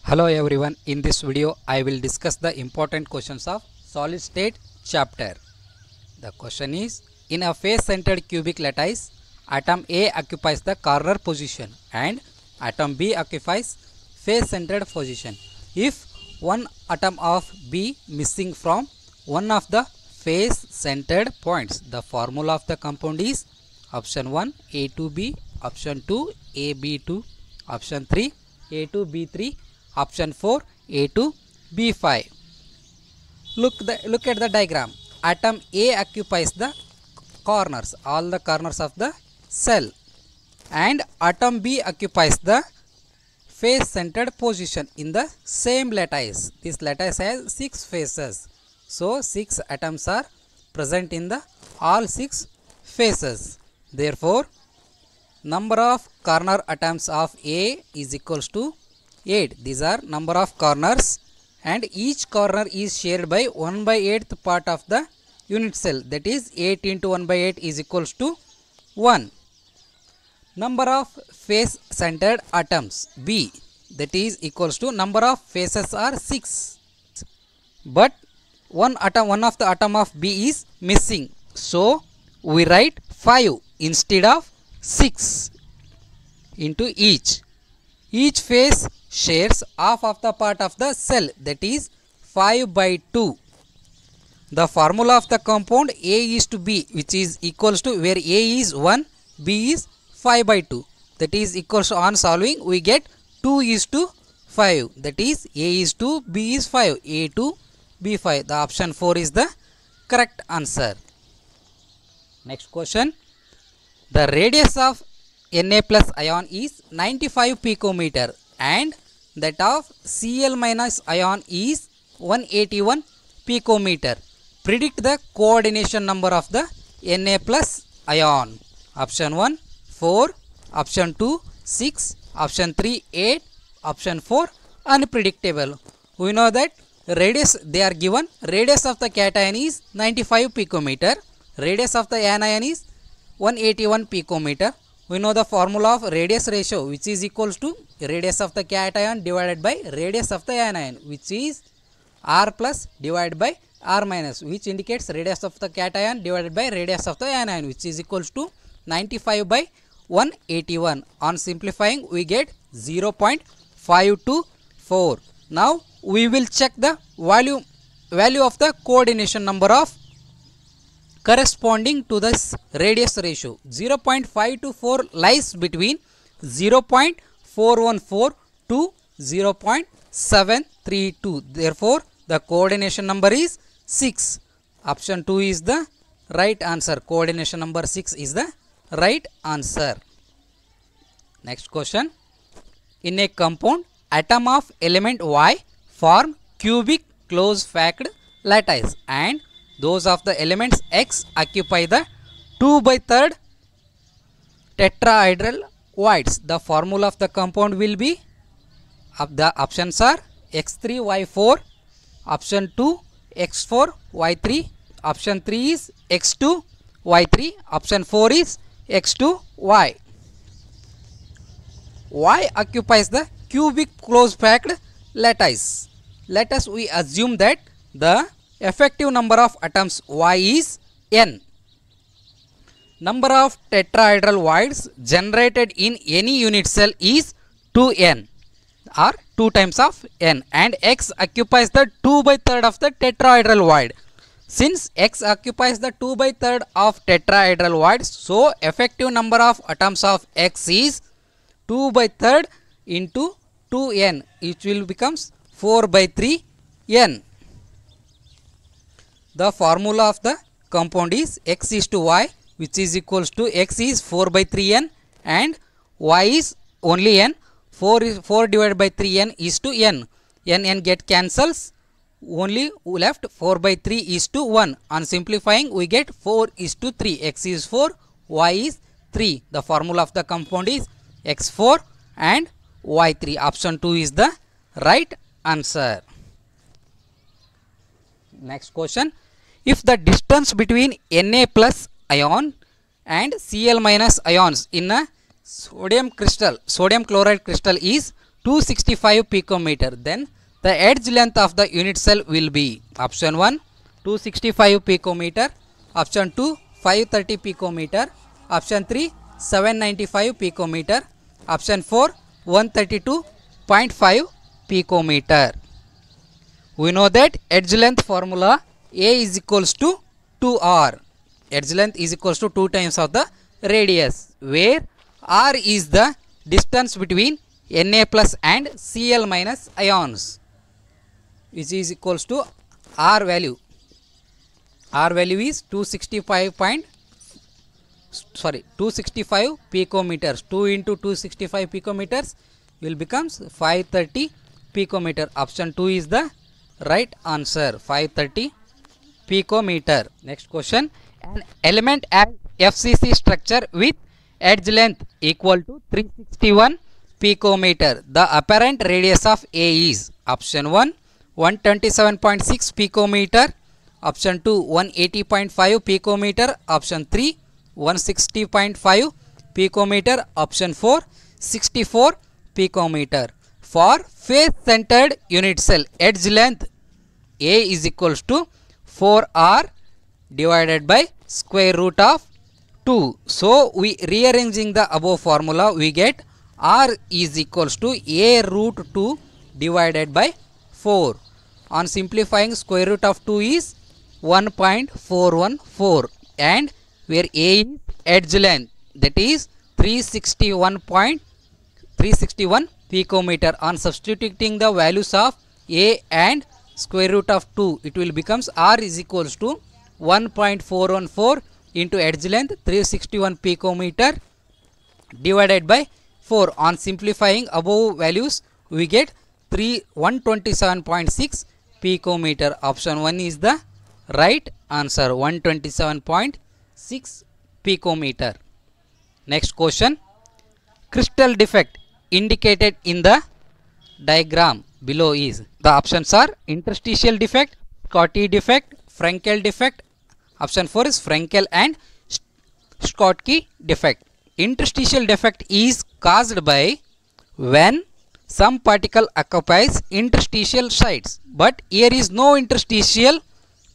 Hello everyone, in this video I will discuss the important questions of solid state chapter. The question is, in a face centered cubic lattice, atom A occupies the corner position and atom B occupies face centered position. If one atom of B missing from one of the face centered points, the formula of the compound is option 1 A2B, option 2 AB2, option 3 A2B3, option 4 A2B5. Look at the diagram. Atom A occupies the corners, all the corners of the cell, and atom B occupies the face centered position in the same lattice. This lattice has 6 faces, so 6 atoms are present in the all 6 faces. Therefore, number of corner atoms of A is equals to 8. These are number of corners, and each corner is shared by 1/8th part of the unit cell, that is 8 into 1/8 is equals to 1. Number of face centered atoms B, that is equals to number of faces are 6, but one of the atom of B is missing, so we write 5 instead of 6 into each. Each face shares half of the part of the cell, that is 5/2. The formula of the compound A is to B, which is equals to, where A is 1, B is 5/2, that is equals to, on solving we get 2 is to 5, that is A is 2, B is 5, A to B5. The option 4 is the correct answer. Next question. The radius of Na plus ion is 95 picometer and that of Cl minus ion is 181 picometer. Predict the coordination number of the Na plus ion. Option 1 4, option 2 6, option 3 8, option 4 unpredictable. We know that radius, they are given radius of the cation is 95 picometer, radius of the anion is 181 picometer. We know the formula of radius ratio, which is equals to radius of the cation divided by radius of the anion, which is R plus divided by R minus, which indicates radius of the cation divided by radius of the anion, which is equals to 95 by 181. On simplifying we get 0.524. Now we will check the value of the coordination number of corresponding to this radius ratio. 0.524 lies between 0.414 to 0.732. Therefore, the coordination number is 6. Option 2 is the right answer. Coordination number 6 is the right answer. Next question. In a compound, atom of element Y form cubic close-packed lattice and those of the elements X occupy the 2/3 tetrahedral voids. The formula of the compound will be, the options are X3Y4, option 2 X4Y3, option 3 is X2Y3, option 4 is X2Y. Y occupies the cubic close-packed lattice. Let us we assume that the effective number of atoms Y is n. Number of tetrahedral voids generated in any unit cell is 2n, or 2 times of n, and X occupies the 2/3 of the tetrahedral void. Since X occupies the 2/3 of tetrahedral void, so effective number of atoms of X is 2/3 into 2n, which will becomes 4/3n. The formula of the compound is X is to Y, which is equals to, X is 4/3n and Y is only n. 4 divided by 3n is to n. n get cancels, only left 4/3 is to 1. On simplifying we get 4 is to 3. X is 4, Y is 3. The formula of the compound is X4 and Y3. Option 2 is the right answer. Next question. If the distance between Na plus ion and Cl minus ions in a sodium chloride crystal is 265 picometer, then the edge length of the unit cell will be option 1 265 picometer, option 2 530 picometer, option 3 795 picometer, option 4 132.5 picometer. We know that edge length formula A is equals to 2R. Edge length is equals to 2 times of the radius, where R is the distance between Na plus and Cl minus ions, which is equals to R value. R value is 265 picometers. 2 into 265 picometers will becomes 530 picometer. Option 2 is the right answer, 530 picometer. Next question. An element as FCC structure with edge length equal to 361 picometer. The apparent radius of A is option 1 127.6 picometer, option 2 180.5 picometer, option 3 160.5 picometer, option 4 64 picometer. For face centered unit cell, edge length A is equals to 4R divided by square root of 2. So we rearranging the above formula, we get R is equals to A root 2 divided by 4. On simplifying, square root of 2 is 1.414, and where A is edge length, that is 361 picometer. On substituting the values of A and square root of 2, it will becomes R is equals to 1.414 into edge length 361 picometer divided by 4. On simplifying above values, we get 127.6 picometer. Option 1 is the right answer, 127.6 picometer. Next question. Crystal defect indicated in the diagram below is, the options are interstitial defect, Schottky defect, Frenkel defect. Option 4 is Frenkel and Schottky defect. Interstitial defect is caused by when some particle occupies interstitial sites, but here is no interstitial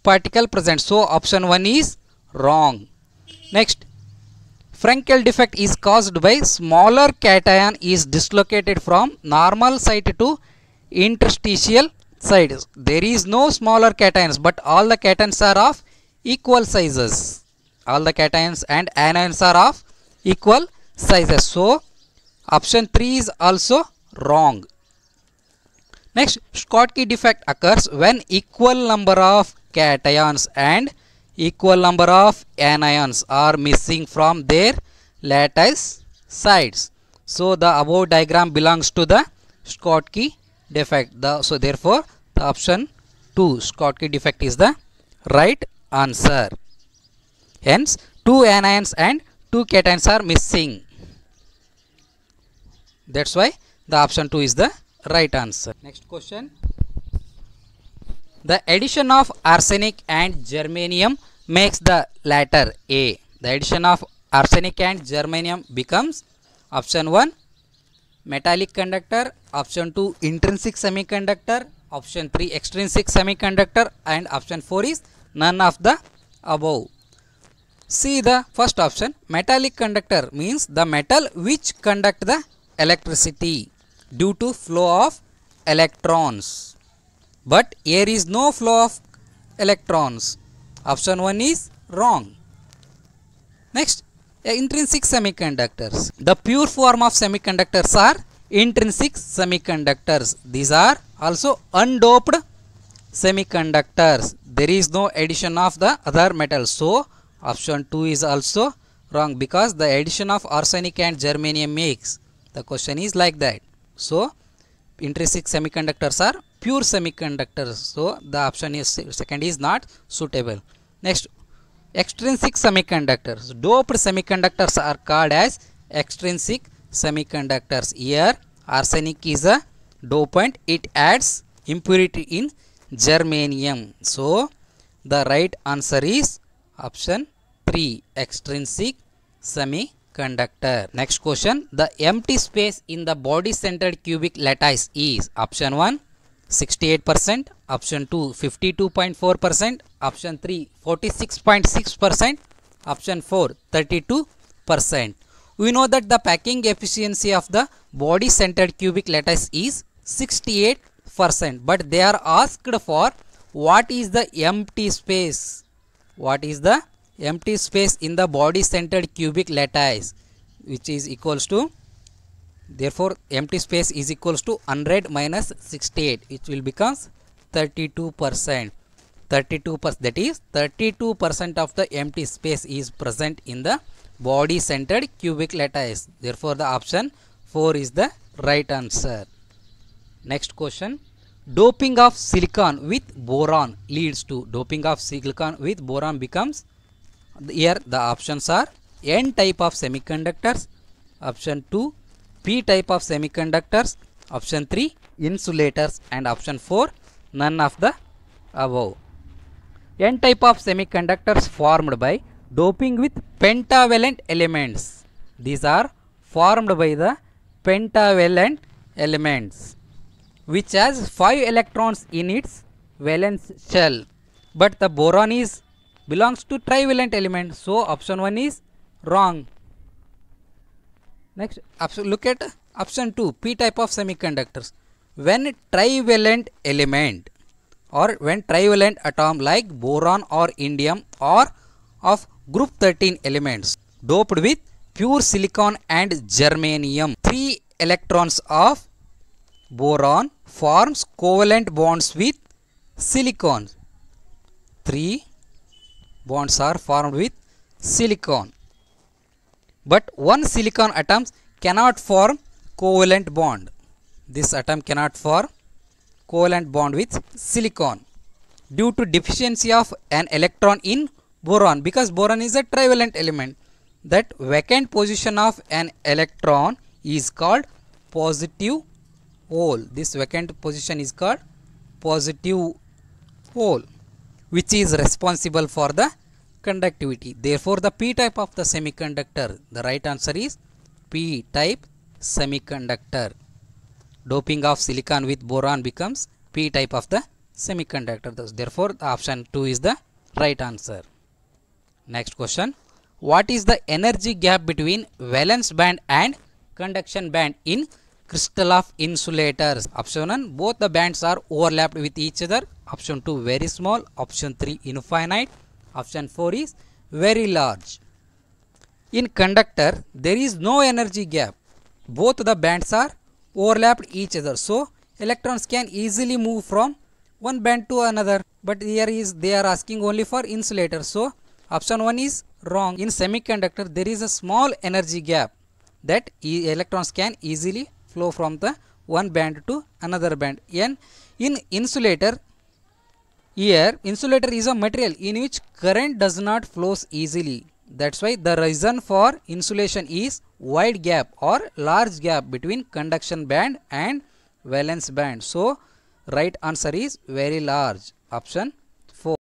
particle present, so option 1 is wrong. Next, Frenkel defect is caused by smaller cation is dislocated from normal site to interstitial sites. There is no smaller cations, but all the cations are of equal sizes. All the cations and anions are of equal sizes, so option 3 is also wrong. Next, Schottky defect occurs when equal number of cations and equal number of anions are missing from their lattice sites. So the above diagram belongs to the Schottky defect. So therefore the option 2, Schottky defect, is the right answer. Hence 2 anions and 2 cations are missing. That's why the option 2 is the right answer. Next question. The addition of arsenic and germanium makes the latter A. The addition of arsenic and germanium becomes option 1 metallic conductor, option 2 intrinsic semiconductor, option 3 extrinsic semiconductor, and option 4 is none of the above. See the first option, metallic conductor means the metal which conduct the electricity due to flow of electrons, but here is no flow of electrons. Option 1 is wrong. Next, intrinsic semiconductors. The pure form of semiconductors are intrinsic semiconductors. These are also undoped semiconductors. There is no addition of the other metals. So option 2 is also wrong, because the addition of arsenic and germanium makes. The question is like that. So intrinsic semiconductors are pure semiconductors. So the option is second is not suitable. Next, extrinsic semiconductors. Doped semiconductors are called as extrinsic semiconductors. Here arsenic is a dopant. It adds impurity in germanium. So the right answer is option 3, extrinsic semiconductors. conductor. Next question. The empty space in the body centered cubic lattice is option 1 68%, option 2 52.4%, option 3 46.6%, option 4 32%. We know that the packing efficiency of the body centered cubic lattice is 68%, but they are asked for what is the empty space. What is the empty space in the body centered cubic lattice, which is equals to, therefore empty space is equals to 100 minus 68, which will becomes 32%. 32%, that is 32% of the empty space is present in the body centered cubic lattice. Therefore the option 4 is the right answer. Next question. Doping of silicon with boron leads to, doping of silicon with boron becomes, here the options are N type of semiconductors, option 2 P type of semiconductors, option 3 insulators, and option 4 none of the above. N type of semiconductors formed by doping with pentavalent elements. These are formed by the pentavalent elements which has 5 electrons in its valence shell, but the boron is belongs to trivalent element, so option 1 is wrong. Next, look at option 2 P type of semiconductors. When trivalent element or when trivalent atom like boron or indium or of group 13 elements doped with pure silicon and germanium, 3 electrons of boron forms covalent bonds with silicon. 3 bonds are formed with silicon, but one silicon atom cannot form covalent bond. This atom cannot form covalent bond with silicon due to deficiency of an electron in boron, because boron is a trivalent element. That vacant position of an electron is called positive hole. This vacant position is called positive hole, which is responsible for the conductivity. Therefore the P type of the semiconductor, the right answer is P type semiconductor. Doping of silicon with boron becomes P type of the semiconductor. Therefore the option 2 is the right answer. Next question. What is the energy gap between valence band and conduction band in crystal of insulators? Option 1 both the bands are overlapped with each other, option 2 very small, option 3 infinite, option 4 is very large. In conductor there is no energy gap, both the bands are overlapped each other, so electrons can easily move from one band to another, but here is they are asking only for insulator, so option 1 is wrong. In semiconductor there is a small energy gap that electrons can easily flow from the one band to another band. In insulator, here insulator is a material in which current does not flows easily. That's why the reason for insulation is wide gap or large gap between conduction band and valence band. So right answer is very large, option